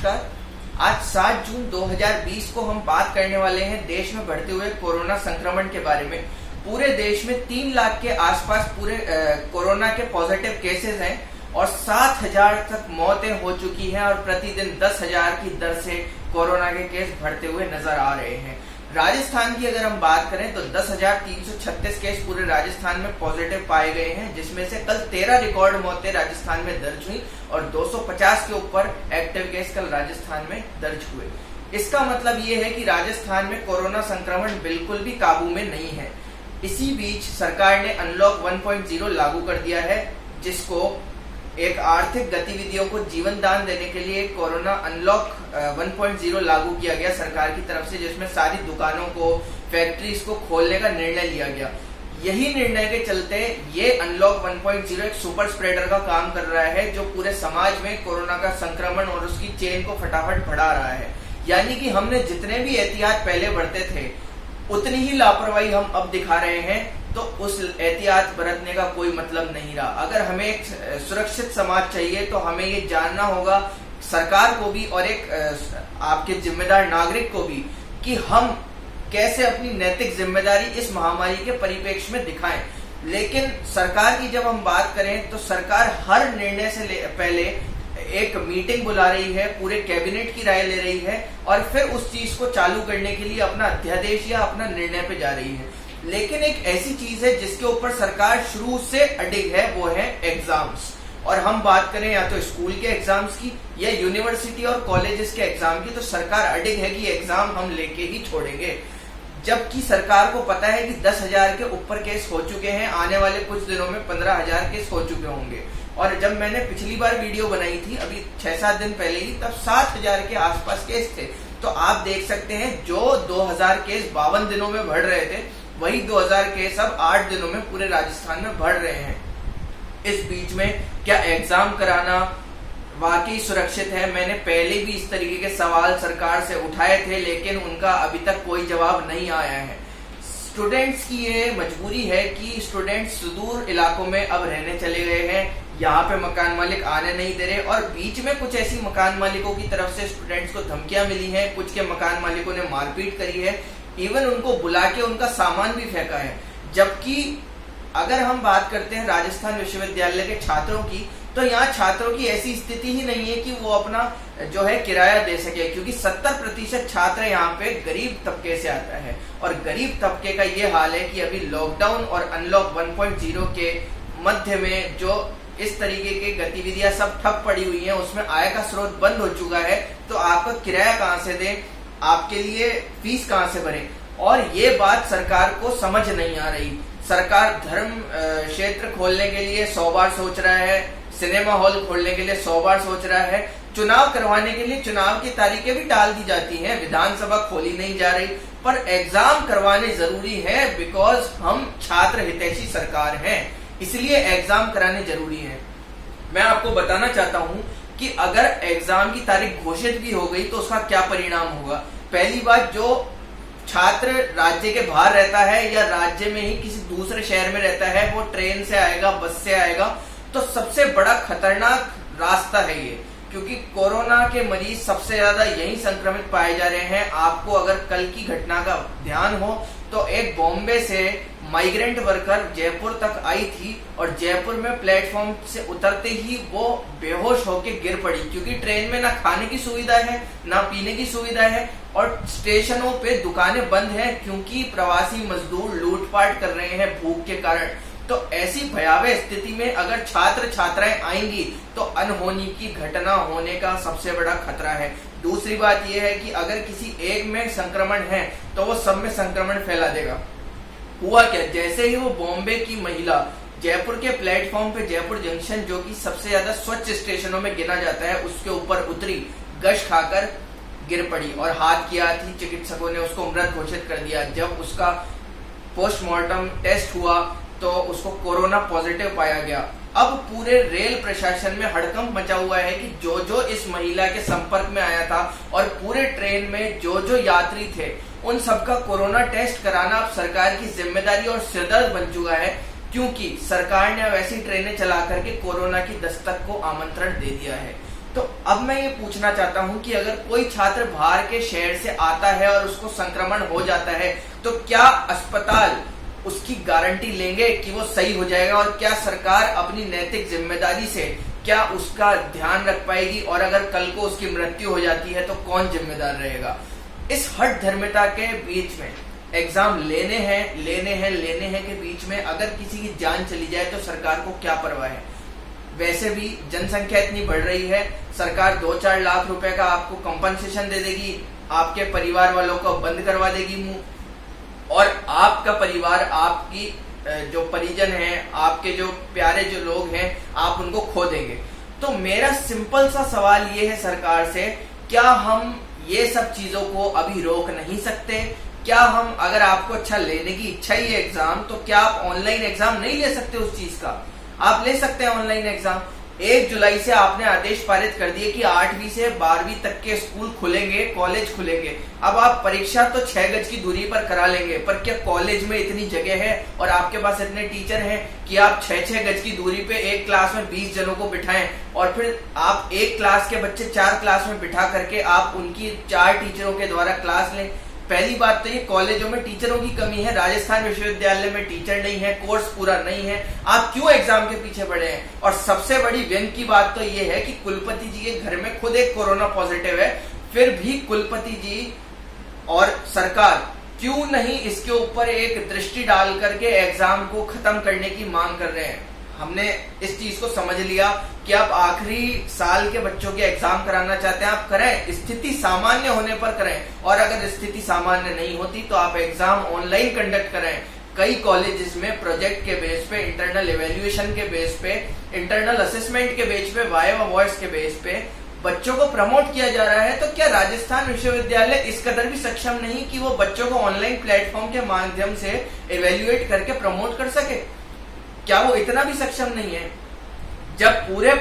नमस्कार। आज 7 जून 2020 को हम बात करने वाले हैं देश में बढ़ते हुए कोरोना संक्रमण के बारे में। पूरे देश में 3 लाख के आसपास पूरे कोरोना के पॉजिटिव केसेस हैं और 7,000 तक मौतें हो चुकी हैं और प्रतिदिन 10,000 की दर से कोरोना के केस बढ़ते हुए नजर आ रहे हैं। राजस्थान की अगर हम बात करें तो 10,336 केस पूरे राजस्थान में पॉजिटिव पाए गए हैं, जिसमें से कल 13 रिकॉर्ड मौतें राजस्थान में दर्ज हुई और 250 के ऊपर एक्टिव केस कल राजस्थान में दर्ज हुए। इसका मतलब ये है कि राजस्थान में कोरोना संक्रमण बिल्कुल भी काबू में नहीं है। इसी बीच सरकार ने अनलॉक 1.0 लागू कर दिया है, जिसको एक आर्थिक गतिविधियों को जीवन दान देने के लिए कोरोना अनलॉक 1.0 लागू किया गया सरकार की तरफ से, जिसमें सारी दुकानों को, फैक्ट्रीज को खोलने का निर्णय लिया गया। यही निर्णय के चलते ये अनलॉक 1.0 एक सुपर स्प्रेडर का काम कर रहा है, जो पूरे समाज में कोरोना का संक्रमण और उसकी चेन को फटाफट बढ़ा रहा है। यानी कि हमने जितने भी एहतियात पहले बरते थे, उतनी ही लापरवाही हम अब दिखा रहे हैं, तो उस एहतियात बरतने का कोई मतलब नहीं रहा। अगर हमें एक सुरक्षित समाज चाहिए तो हमें ये जानना होगा, सरकार को भी और एक आपके जिम्मेदार नागरिक को भी, कि हम कैसे अपनी नैतिक जिम्मेदारी इस महामारी के परिप्रेक्ष्य में दिखाएं। लेकिन सरकार की जब हम बात करें तो सरकार हर निर्णय से पहले एक मीटिंग बुला रही है, पूरे कैबिनेट की राय ले रही है और फिर उस चीज को चालू करने के लिए अपना अध्यादेश या अपना निर्णय पे जा रही है। लेकिन एक ऐसी चीज है जिसके ऊपर सरकार शुरू से अडिग है, वो है एग्जाम्स। और हम बात करें या तो स्कूल के एग्जाम्स की या यूनिवर्सिटी और कॉलेजेस के एग्जाम की, तो सरकार अडिग है कि एग्जाम हम लेके ही छोड़ेंगे। जबकि सरकार को पता है कि 10,000 के ऊपर केस हो चुके हैं, आने वाले कुछ दिनों में 15,000 केस हो चुके होंगे। और जब मैंने पिछली बार वीडियो बनाई थी, अभी 6-7 दिन पहले ही, तब 7,000 के आसपास केस थे। तो आप देख सकते हैं, जो 2,000 केस 52 दिनों में बढ़ रहे थे, वही 2,000 केस अब 8 दिनों में पूरे राजस्थान में बढ़ रहे हैं। इस बीच में क्या एग्जाम कराना वाकई सुरक्षित है? मैंने पहले भी इस तरीके के सवाल सरकार से उठाए थे, लेकिन उनका अभी तक कोई जवाब नहीं आया है। स्टूडेंट्स की ये मजबूरी है कि स्टूडेंट्स सुदूर इलाकों में अब रहने चले गए हैं, यहाँ पे मकान मालिक आने नहीं दे रहे। और बीच में कुछ ऐसी मकान मालिकों की तरफ से स्टूडेंट्स को धमकियां मिली हैं, कुछ के मकान मालिकों ने मारपीट करी है, इवन उनको बुला के उनका सामान भी फेंका है। जबकि अगर हम बात करते हैं राजस्थान विश्वविद्यालय के छात्रों की, तो यहाँ छात्रों की ऐसी स्थिति ही नहीं है कि वो अपना जो है किराया दे सके, क्योंकि 70% छात्र यहाँ पे गरीब तबके से आता है। और गरीब तबके का ये हाल है कि अभी लॉकडाउन और अनलॉक 1.0 के मध्य में जो इस तरीके की गतिविधियां सब ठप पड़ी हुई हैं, उसमें आय का स्रोत बंद हो चुका है। तो आपका किराया कहाँ से दें, आपके लिए फीस कहाँ से भरें? और ये बात सरकार को समझ नहीं आ रही। सरकार धर्म क्षेत्र खोलने के लिए 100 बार सोच रहा है, सिनेमा हॉल खोलने के लिए 100 बार सोच रहा है, चुनाव करवाने के लिए चुनाव की तारीखें भी टाल दी जाती हैं, विधानसभा खोली नहीं जा रही, पर एग्जाम करवाने जरूरी है, बिकॉज हम छात्र हितैषी सरकार हैं, इसलिए एग्जाम कराने जरूरी है। मैं आपको बताना चाहता हूं कि अगर एग्जाम की तारीख घोषित भी हो गई तो उसका क्या परिणाम होगा। पहली बात, जो छात्र राज्य के बाहर रहता है या राज्य में ही किसी दूसरे शहर में रहता है, वो ट्रेन से आएगा, बस से आएगा, तो सबसे बड़ा खतरनाक रास्ता है ये, क्योंकि कोरोना के मरीज सबसे ज्यादा यही संक्रमित पाए जा रहे हैं। आपको अगर कल की घटना का ध्यान हो तो एक बॉम्बे से माइग्रेंट वर्कर जयपुर तक आई थी और जयपुर में प्लेटफॉर्म से उतरते ही वो बेहोश होकर गिर पड़ी, क्योंकि ट्रेन में ना खाने की सुविधा है, ना पीने की सुविधा है और स्टेशनों पे दुकानें बंद हैं, क्योंकि प्रवासी मजदूर लूटपाट कर रहे हैं भूख के कारण। तो ऐसी भयावह स्थिति में अगर छात्र छात्राएं आएंगी तो अनहोनी की घटना होने का सबसे बड़ा खतरा है। दूसरी बात यह है कि अगर किसी एक में संक्रमण है तो वो सब में संक्रमण फैला देगा। हुआ क्या, जैसे ही वो बॉम्बे की महिला जयपुर के प्लेटफॉर्म पे जयपुर जंक्शन, जो कि सबसे ज्यादा स्वच्छ स्टेशनों में गिना जाता है, उसके ऊपर उतरी, गश खाकर गिर पड़ी और हाथ किया थी। चिकित्सकों ने उसको मृत घोषित कर दिया। जब उसका पोस्टमार्टम टेस्ट हुआ तो उसको कोरोना पॉजिटिव पाया गया। अब पूरे रेल प्रशासन में हड़कंप मचा हुआ है कि जो जो इस महिला के संपर्क में आया था और पूरे ट्रेन में जो जो यात्री थे, उन सबका कोरोना टेस्ट कराना अब सरकार की जिम्मेदारी और सिरदर्द बन चुका है, क्योंकि सरकार ने अब ऐसी ट्रेनें चला करके कोरोना की दस्तक को आमंत्रण दे दिया है। तो अब मैं ये पूछना चाहता हूं कि अगर कोई छात्र बाहर के शहर से आता है और उसको संक्रमण हो जाता है, तो क्या अस्पताल उसकी गारंटी लेंगे कि वो सही हो जाएगा, और क्या सरकार अपनी नैतिक जिम्मेदारी से क्या उसका ध्यान रख पाएगी, और अगर कल को उसकी मृत्यु हो जाती है तो कौन जिम्मेदार रहेगा? इस हठ धर्मिता के बीच में एग्जाम लेने हैं के बीच में अगर किसी की जान चली जाए तो सरकार को क्या परवाह है? वैसे भी जनसंख्या इतनी बढ़ रही है, सरकार 2-4 लाख रुपए का आपको कंपनसेशन दे देगी, आपके परिवार वालों को बंद करवा देगी मुंह, और आपका परिवार, आपकी जो परिजन हैं, आपके जो प्यारे जो लोग हैं, आप उनको खो देंगे। तो मेरा सिंपल सा सवाल ये है सरकार से, क्या हम ये सब चीजों को अभी रोक नहीं सकते? क्या हम, अगर आपको अच्छा लेने की इच्छा ही है एग्जाम, तो क्या आप ऑनलाइन एग्जाम नहीं ले सकते? उस चीज का आप ले सकते हैं ऑनलाइन एग्जाम। 1 जुलाई से आपने आदेश पारित कर दिए कि 8वीं से 12वीं तक के स्कूल खुलेंगे, कॉलेज खुलेंगे। अब आप परीक्षा तो 6 गज की दूरी पर करा लेंगे, पर क्या कॉलेज में इतनी जगह है और आपके पास इतने टीचर हैं कि आप 6-6 गज की दूरी पे एक क्लास में 20 जनों को बिठाएं, और फिर आप एक क्लास के बच्चे 4 क्लास में बिठा करके आप उनकी 4 टीचरों के द्वारा क्लास लें? पहली बात तो ये कॉलेजों में टीचरों की कमी है, राजस्थान विश्वविद्यालय में टीचर नहीं है, कोर्स पूरा नहीं है, आप क्यों एग्जाम के पीछे पड़े हैं? और सबसे बड़ी व्यंग की बात तो ये है कि कुलपति जी के घर में खुद एक कोरोना पॉजिटिव है, फिर भी कुलपति जी और सरकार क्यों नहीं इसके ऊपर एक दृष्टि डाल करके एग्जाम को खत्म करने की मांग कर रहे हैं? हमने इस चीज को समझ लिया कि आप आखिरी साल के बच्चों के एग्जाम कराना चाहते हैं, आप करें, स्थिति सामान्य होने पर करें, और अगर स्थिति सामान्य नहीं होती तो आप एग्जाम ऑनलाइन कंडक्ट करें। कई कॉलेजेस में प्रोजेक्ट के बेस पे, इंटरनल इवेल्युएशन के बेस पे, इंटरनल असेसमेंट के बेस पे, वाइवा वॉइस के बेस पे बच्चों को प्रमोट किया जा रहा है। तो क्या राजस्थान विश्वविद्यालय इस कदर भी सक्षम नहीं कि वो बच्चों को ऑनलाइन प्लेटफॉर्म के माध्यम से इवेल्युएट करके प्रमोट कर सके? क्या वो इतना भी सक्षम नहीं है? जब पूरे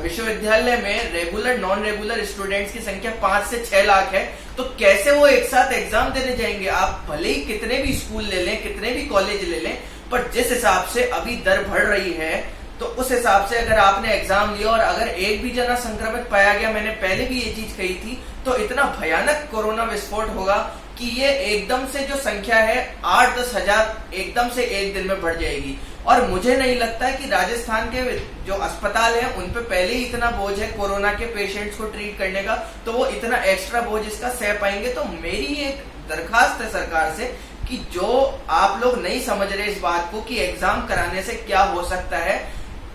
विश्वविद्यालय में रेगुलर नॉन रेगुलर स्टूडेंट्स की संख्या 5 से 6 लाख है, तो कैसे वो एक साथ एग्जाम देने जाएंगे? आप भले ही कितने भी स्कूल ले लें, कितने भी कॉलेज ले लें, पर जिस हिसाब से अभी दर बढ़ रही है, तो उस हिसाब से अगर आपने एग्जाम लिया और अगर एक भी जना संक्रमित पाया गया, मैंने पहले भी ये चीज कही थी, तो इतना भयानक कोरोना विस्फोट होगा कि ये एकदम से जो संख्या है 8-10 हजार एकदम से एक दिन में बढ़ जाएगी। और मुझे नहीं लगता है कि राजस्थान के जो अस्पताल हैं उन पे पहले ही इतना बोझ है कोरोना के पेशेंट्स को ट्रीट करने का, तो वो इतना एक्स्ट्रा बोझ इसका सह पाएंगे। तो मेरी एक दरखास्त है सरकार से कि जो आप लोग नहीं समझ रहे इस बात को कि एग्जाम कराने से क्या हो सकता है,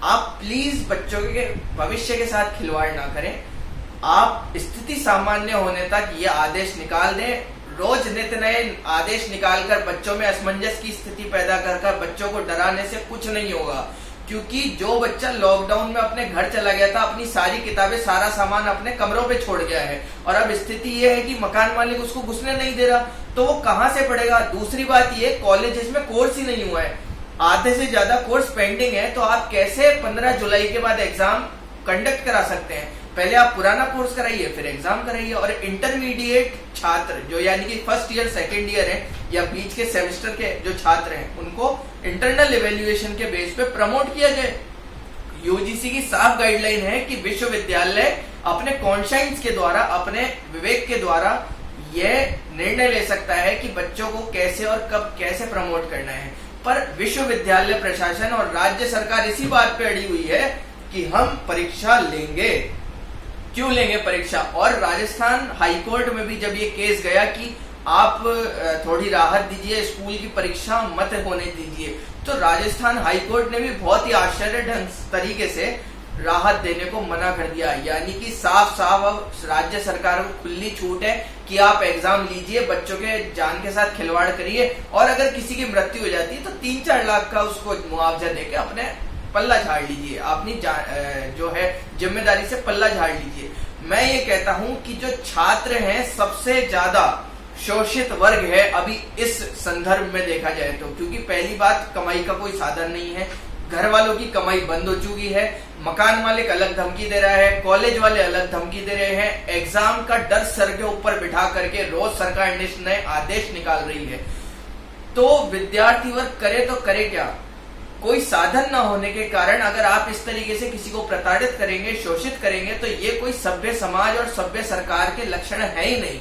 आप प्लीज बच्चों के भविष्य के साथ खिलवाड़ ना करें। आप स्थिति सामान्य होने तक ये आदेश निकाल दें। रोज नित्य नए आदेश निकालकर बच्चों में असमंजस की स्थिति पैदा कर बच्चों को डराने से कुछ नहीं होगा, क्योंकि जो बच्चा लॉकडाउन में अपने घर चला गया था, अपनी सारी किताबें, सारा सामान अपने कमरों पे छोड़ गया है, और अब स्थिति ये है कि मकान मालिक उसको घुसने नहीं दे रहा, तो वो कहां से पढ़ेगा? दूसरी बात ये, कॉलेजेस में कोर्स ही नहीं हुआ है, आधे से ज्यादा कोर्स पेंडिंग है, तो आप कैसे 15 जुलाई के बाद एग्जाम कंडक्ट करा सकते हैं? पहले आप पुराना कोर्स कराइए, फिर एग्जाम कराइए। और इंटरमीडिएट छात्र जो यानी कि फर्स्ट ईयर, सेकेंड ईयर है, या बीच के सेमेस्टर के जो छात्र हैं, उनको इंटरनल इवेल्युएशन के बेस पे प्रमोट किया जाए। यूजीसी की साफ गाइडलाइन है कि विश्वविद्यालय अपने कॉन्शियंस के द्वारा, अपने विवेक के द्वारा यह निर्णय ले सकता है कि बच्चों को कैसे और कब कैसे प्रमोट करना है। पर विश्वविद्यालय प्रशासन और राज्य सरकार इसी बात पे अड़ी हुई है कि हम परीक्षा लेंगे। क्यों लेंगे परीक्षा? और राजस्थान हाईकोर्ट में भी जब ये केस गया कि आप थोड़ी राहत दीजिए, स्कूल की परीक्षा मत होने दीजिए, तो राजस्थान हाईकोर्ट ने भी बहुत ही आश्चर्य ढंग तरीके से राहत देने को मना कर दिया। यानी कि साफ साफ अब राज्य सरकार को खुली छूट है कि आप एग्जाम लीजिए, बच्चों के जान के साथ खिलवाड़ करिए, और अगर किसी की मृत्यु हो जाती है तो 3-4 लाख का उसको मुआवजा देके अपने पल्ला झाड़ लीजिए, अपनी जो है जिम्मेदारी से पल्ला झाड़ लीजिए। मैं ये कहता हूं कि जो छात्र हैं सबसे ज्यादा शोषित वर्ग है अभी इस संदर्भ में देखा जाए तो, क्योंकि पहली बात कमाई का कोई साधन नहीं है, घर वालों की कमाई बंद हो चुकी है, मकान मालिक अलग धमकी दे रहा है, कॉलेज वाले अलग धमकी दे रहे हैं, एग्जाम का डर सर के ऊपर बिठा करके रोज सरकार नए आदेश निकाल रही है। तो विद्यार्थी वर्ग करे तो करे क्या? कोई साधन न होने के कारण अगर आप इस तरीके से किसी को प्रताड़ित करेंगे, शोषित करेंगे, तो ये कोई सभ्य समाज और सभ्य सरकार के लक्षण है ही नहीं।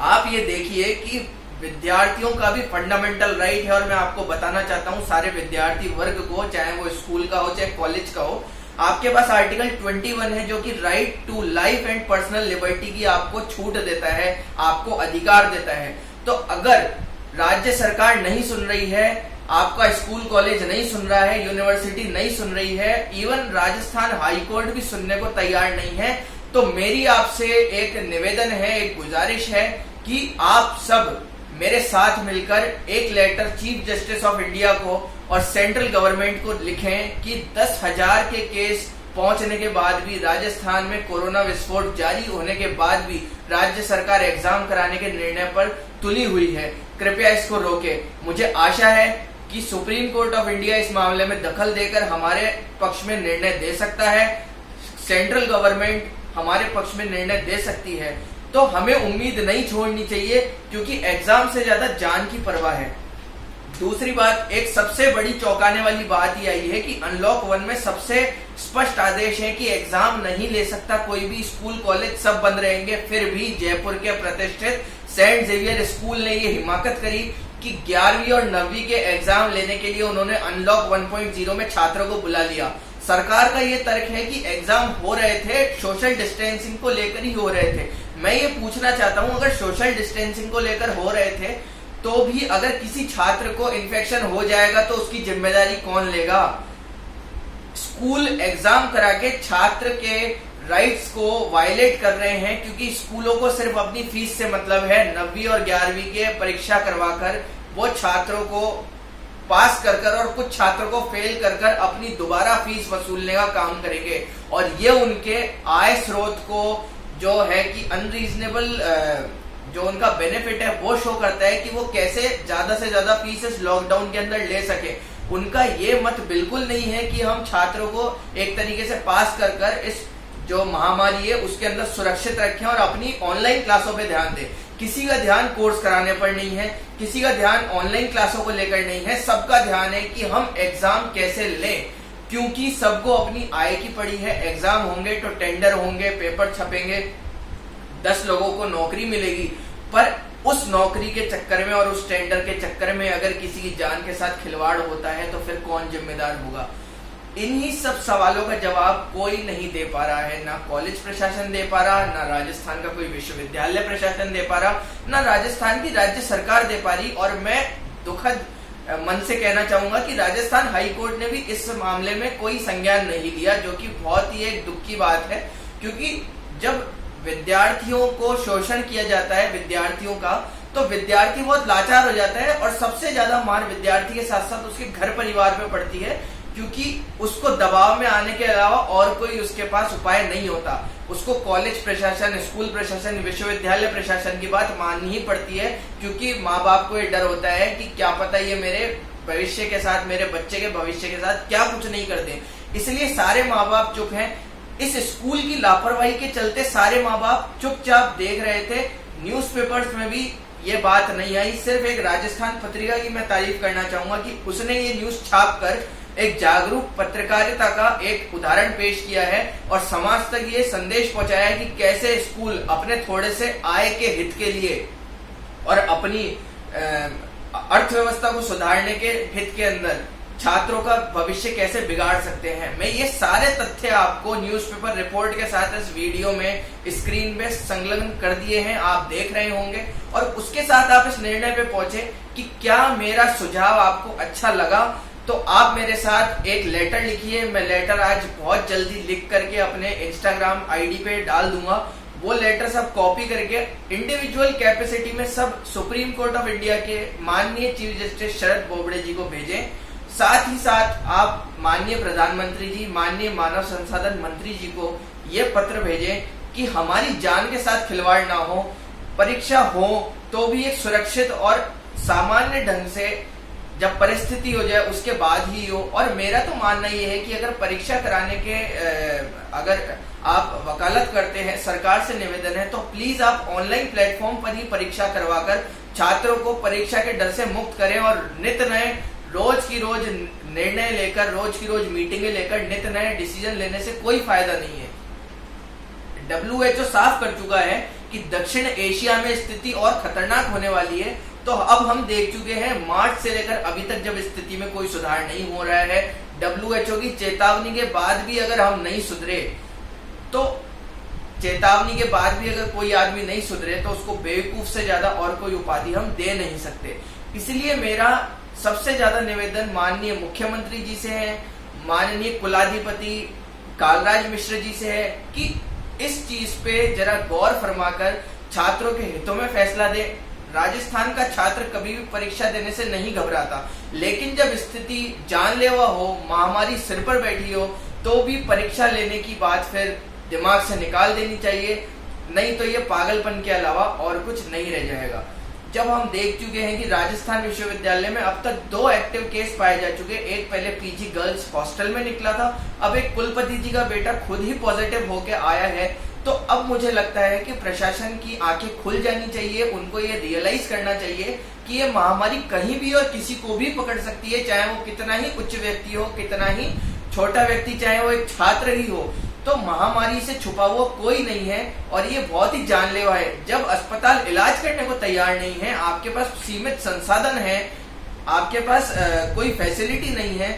आप ये देखिए कि विद्यार्थियों का भी फंडामेंटल राइट है, और मैं आपको बताना चाहता हूं सारे विद्यार्थी वर्ग को, चाहे वो स्कूल का हो चाहे कॉलेज का हो, आपके पास आर्टिकल 21 है जो कि right to life and personal liberty की आपको छूट देता है, आपको अधिकार देता है। तो अगर राज्य सरकार नहीं सुन रही है, आपका स्कूल कॉलेज नहीं सुन रहा है, यूनिवर्सिटी नहीं सुन रही है, इवन राजस्थान हाईकोर्ट भी सुनने को तैयार नहीं है, तो मेरी आपसे एक निवेदन है, एक गुजारिश है कि आप सब मेरे साथ मिलकर एक letter chief justice of India को और सेंट्रल गवर्नमेंट को लिखें कि 10,000 के केस पहुंचने के बाद भी, राजस्थान में कोरोना विस्फोट जारी होने के बाद भी राज्य सरकार एग्जाम कराने के निर्णय पर तुली हुई है। कृपया इसको रोके। मुझे आशा है कि सुप्रीम कोर्ट ऑफ इंडिया इस मामले में दखल देकर हमारे पक्ष में निर्णय दे सकता है, सेंट्रल गवर्नमेंट हमारे पक्ष में निर्णय दे सकती है। तो हमें उम्मीद नहीं छोड़नी चाहिए, क्योंकि एग्जाम से ज्यादा जान की परवाह है। दूसरी बात, एक सबसे बड़ी चौंकाने वाली बात ये आई है कि अनलॉक 1 में सबसे स्पष्ट आदेश है कि एग्जाम नहीं ले सकता कोई भी, स्कूल कॉलेज सब बंद रहेंगे। फिर भी जयपुर के प्रतिष्ठित सेंट जेवियर स्कूल ने ये हिमाकत करी कि 11वीं और 9वीं के एग्जाम लेने के लिए उन्होंने अनलॉक 1.0 में छात्रों को बुला लिया। सरकार का ये तर्क है कि एग्जाम हो रहे थे, सोशल डिस्टेंसिंग को लेकर ही हो रहे थे। मैं ये पूछना चाहता हूं, अगर सोशल डिस्टेंसिंग को लेकर हो रहे थे तो भी अगर किसी छात्र को इन्फेक्शन हो जाएगा तो उसकी जिम्मेदारी कौन लेगा? स्कूल एग्जाम करा के छात्र के राइट्स को वायलेट कर रहे हैं, क्योंकि स्कूलों को सिर्फ अपनी फीस से मतलब है। 9वीं और 11वीं के परीक्षा करवाकर वो छात्रों को पास कर और कुछ छात्रों को फेल कर अपनी दोबारा फीस वसूलने का काम करेंगे, और ये उनके आय स्रोत को जो है कि अनरीजनेबल जो उनका बेनिफिट है वो शो करता है कि वो कैसे ज्यादा से ज्यादा फीस लॉकडाउन के अंदर ले सके। उनका ये मत बिल्कुल नहीं है कि हम छात्रों को एक तरीके से पास कर इस जो महामारी है उसके अंदर सुरक्षित रखें और अपनी ऑनलाइन क्लासों पे ध्यान दें। किसी का ध्यान कोर्स कराने पर नहीं है, किसी का ध्यान ऑनलाइन क्लासों को लेकर नहीं है, सबका ध्यान है कि हम एग्जाम कैसे लें, क्योंकि सबको अपनी आय की पड़ी है। एग्जाम होंगे तो टेंडर होंगे, पेपर छपेंगे, 10 लोगों को नौकरी मिलेगी, पर उस नौकरी के चक्कर में और उस टेंडर के चक्कर में अगर किसी की जान के साथ खिलवाड़ होता है तो फिर कौन जिम्मेदार होगा? इन्हीं सब सवालों का जवाब कोई नहीं दे पा रहा है। ना कॉलेज प्रशासन दे पा रहा, ना राजस्थान का कोई विश्वविद्यालय प्रशासन दे पा रहा, ना राजस्थान की राज्य सरकार दे पा रही। और मैं दुखद मन से कहना चाहूंगा कि राजस्थान हाईकोर्ट ने भी इस मामले में कोई संज्ञान नहीं लिया, जो कि बहुत ही एक दुख की बात है। क्योंकि जब विद्यार्थियों को शोषण किया जाता है विद्यार्थियों का, तो विद्यार्थी बहुत लाचार हो जाता है, और सबसे ज्यादा मार विद्यार्थी के साथ साथ उसके घर परिवार पे पड़ती है, क्योंकि उसको दबाव में आने के अलावा और कोई उसके पास उपाय नहीं होता। उसको कॉलेज प्रशासन, स्कूल प्रशासन, विश्वविद्यालय प्रशासन की बात माननी ही पड़ती है, क्योंकि माँ बाप को ये डर होता है कि क्या पता ये मेरे भविष्य के साथ, मेरे बच्चे के भविष्य के साथ क्या कुछ नहीं कर दे। इसलिए सारे माँ बाप चुप हैं। इस स्कूल की लापरवाही के चलते सारे माँ बाप चुपचाप देख रहे थे। न्यूज़पेपर्स में भी ये बात नहीं आई। सिर्फ एक राजस्थान पत्रिका की मैं तारीफ करना चाहूंगा कि उसने ये न्यूज छाप कर एक जागरूक पत्रकारिता का एक उदाहरण पेश किया है और समाज तक ये संदेश पहुंचाया है कि कैसे स्कूल अपने थोड़े से आय के हित के लिए और अपनी अर्थव्यवस्था को सुधारने के हित के अंदर छात्रों का भविष्य कैसे बिगाड़ सकते हैं। मैं ये सारे तथ्य आपको न्यूज़पेपर रिपोर्ट के साथ इस वीडियो में स्क्रीन पे संलग्न कर दिए हैं, आप देख रहे होंगे, और उसके साथ आप इस निर्णय पे पहुंचे कि क्या मेरा सुझाव आपको अच्छा लगा। तो आप मेरे साथ एक लेटर लिखिए। मैं लेटर आज बहुत जल्दी लिख करके अपने इंस्टाग्राम आईडी पे डाल दूंगा। वो लेटर सब कॉपी करके इंडिविजुअल कैपेसिटी में सब सुप्रीम कोर्ट ऑफ इंडिया के माननीय चीफ जस्टिस शरद बोबड़े जी को भेजें। साथ ही साथ आप माननीय प्रधानमंत्री जी, माननीय मानव संसाधन मंत्री जी को ये पत्र भेजें कि हमारी जान के साथ खिलवाड़ ना हो, परीक्षा हो तो भी एक सुरक्षित और सामान्य ढंग से जब परिस्थिति हो जाए उसके बाद ही हो। और मेरा तो मानना ये है कि अगर परीक्षा कराने के अगर आप वकालत करते हैं, सरकार से निवेदन है तो प्लीज आप ऑनलाइन प्लेटफॉर्म पर ही परीक्षा करवाकर छात्रों को परीक्षा के डर से मुक्त करें और नित नए रोज की रोज निर्णय लेकर, रोज की रोज मीटिंगें लेकर नित नए डिसीजन लेने से कोई फायदा नहीं है। WHO साफ कर चुका है कि दक्षिण एशिया में स्थिति और खतरनाक होने वाली है। तो अब हम देख चुके हैं मार्च से लेकर अभी तक जब स्थिति में कोई सुधार नहीं हो रहा है, WHO की चेतावनी के बाद भी अगर हम नहीं सुधरे, तो चेतावनी के बाद भी अगर कोई आदमी नहीं सुधरे तो उसको बेवकूफ से ज्यादा और कोई उपाधि हम दे नहीं सकते। इसलिए मेरा सबसे ज्यादा निवेदन माननीय मुख्यमंत्री जी से है, माननीय कुलाधिपति कालराज मिश्र जी से है कि इस चीज पे जरा गौर फरमाकर छात्रों के हितों में फैसला दे। राजस्थान का छात्र कभी भी परीक्षा देने से नहीं घबराता, लेकिन जब स्थिति जानलेवा हो, महामारी सिर पर बैठी हो, तो भी परीक्षा लेने की बात फिर दिमाग से निकाल देनी चाहिए, नहीं तो ये पागलपन के अलावा और कुछ नहीं रह जाएगा। जब हम देख चुके हैं कि राजस्थान विश्वविद्यालय में अब तक 2 एक्टिव केस पाए जा चुके, एक पहले पीजी गर्ल्स हॉस्टल में निकला था, अब एक कुलपति जी का बेटा खुद ही पॉजिटिव होके आया है। तो अब मुझे लगता है कि प्रशासन की आंखें खुल जानी चाहिए, उनको ये रियलाइज करना चाहिए कि ये महामारी कहीं भी और किसी को भी पकड़ सकती है, चाहे वो कितना ही उच्च व्यक्ति हो, कितना ही छोटा व्यक्ति, चाहे वो एक छात्र ही हो। तो महामारी से छुपा हुआ कोई नहीं है और ये बहुत ही जानलेवा है। जब अस्पताल इलाज करने को तैयार नहीं है, आपके पास सीमित संसाधन है, आपके पास कोई फैसिलिटी नहीं है,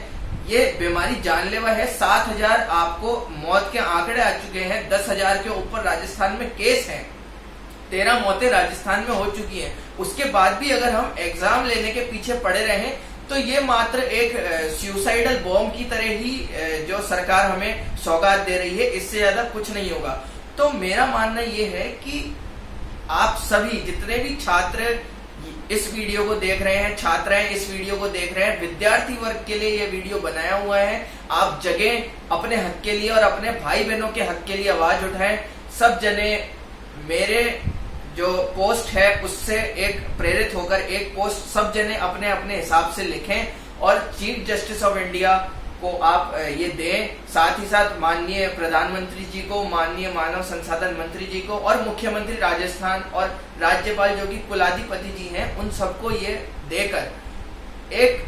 ये बीमारी जानलेवा है। 7,000 आपको मौत के आंकड़े आ चुके हैं, 10,000 के ऊपर राजस्थान में केस हैं, 13 मौतें राजस्थान में हो चुकी हैं। उसके बाद भी अगर हम एग्जाम लेने के पीछे पड़े रहे तो ये मात्र एक सुसाइडल बॉम्ब की तरह ही जो सरकार हमें सौगात दे रही है, इससे ज्यादा कुछ नहीं होगा। तो मेरा मानना ये है कि आप सभी जितने भी छात्र इस वीडियो को देख रहे हैं, छात्राएं इस वीडियो को देख रहे हैं, विद्यार्थी वर्ग के लिए ये वीडियो बनाया हुआ है। आप जगह अपने हक के लिए और अपने भाई बहनों के हक के लिए आवाज उठाएं। सब जने मेरे जो पोस्ट है उससे एक प्रेरित होकर एक पोस्ट सब जने अपने अपने हिसाब से लिखें और चीफ जस्टिस ऑफ इंडिया को आप ये दें। साथ ही साथ माननीय प्रधानमंत्री जी को, माननीय मानव संसाधन मंत्री जी को और मुख्यमंत्री राजस्थान और राज्यपाल जो कि कुलाधिपति जी हैं, उन सबको ये देकर एक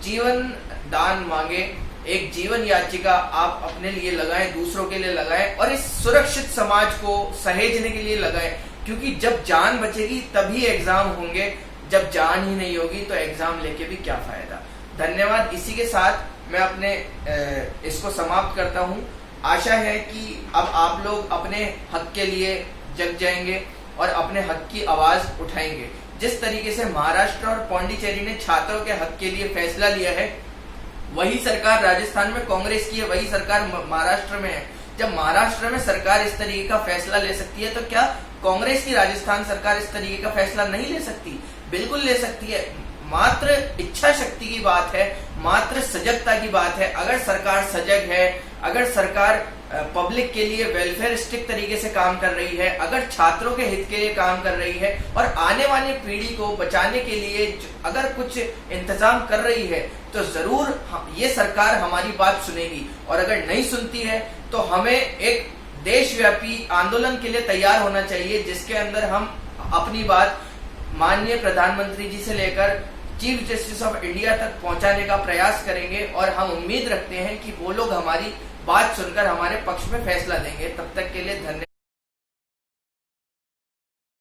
जीवन दान मांगे, एक जीवन याचिका आप अपने लिए लगाएं, दूसरों के लिए लगाएं और इस सुरक्षित समाज को सहेजने के लिए लगाएं। क्योंकि जब जान बचेगी तभी एग्जाम होंगे, जब जान ही नहीं होगी तो एग्जाम लेके भी क्या फायदा। धन्यवाद। इसी के साथ मैं अपने इसको समाप्त करता हूं। आशा है कि अब आप लोग अपने हक के लिए जग जाएंगे और अपने हक की आवाज उठाएंगे। जिस तरीके से महाराष्ट्र और पौंडीचेरी ने छात्रों के हक के लिए फैसला लिया है, वही सरकार राजस्थान में कांग्रेस की है, वही सरकार महाराष्ट्र में है। जब महाराष्ट्र में सरकार इस तरीके का फैसला ले सकती है, तो क्या कांग्रेस की राजस्थान सरकार इस तरीके का फैसला नहीं ले सकती? बिल्कुल ले सकती है। मात्र इच्छा शक्ति की बात है, मात्र सजगता की बात है। अगर सरकार सजग है, अगर सरकार पब्लिक के लिए वेलफेयरिस्टिक तरीके से काम कर रही है, अगर छात्रों के हित के लिए काम कर रही है और आने वाली पीढ़ी को बचाने के लिए अगर कुछ इंतजाम कर रही है, तो जरूर ये सरकार हमारी बात सुनेगी। और अगर नहीं सुनती है तो हमें एक देशव्यापी आंदोलन के लिए तैयार होना चाहिए, जिसके अंदर हम अपनी बात माननीय प्रधानमंत्री जी से लेकर चीफ जस्टिस ऑफ इंडिया तक पहुंचाने का प्रयास करेंगे। और हम उम्मीद रखते हैं कि वो लोग हमारी बात सुनकर हमारे पक्ष में फैसला देंगे। तब तक के लिए धन्यवाद।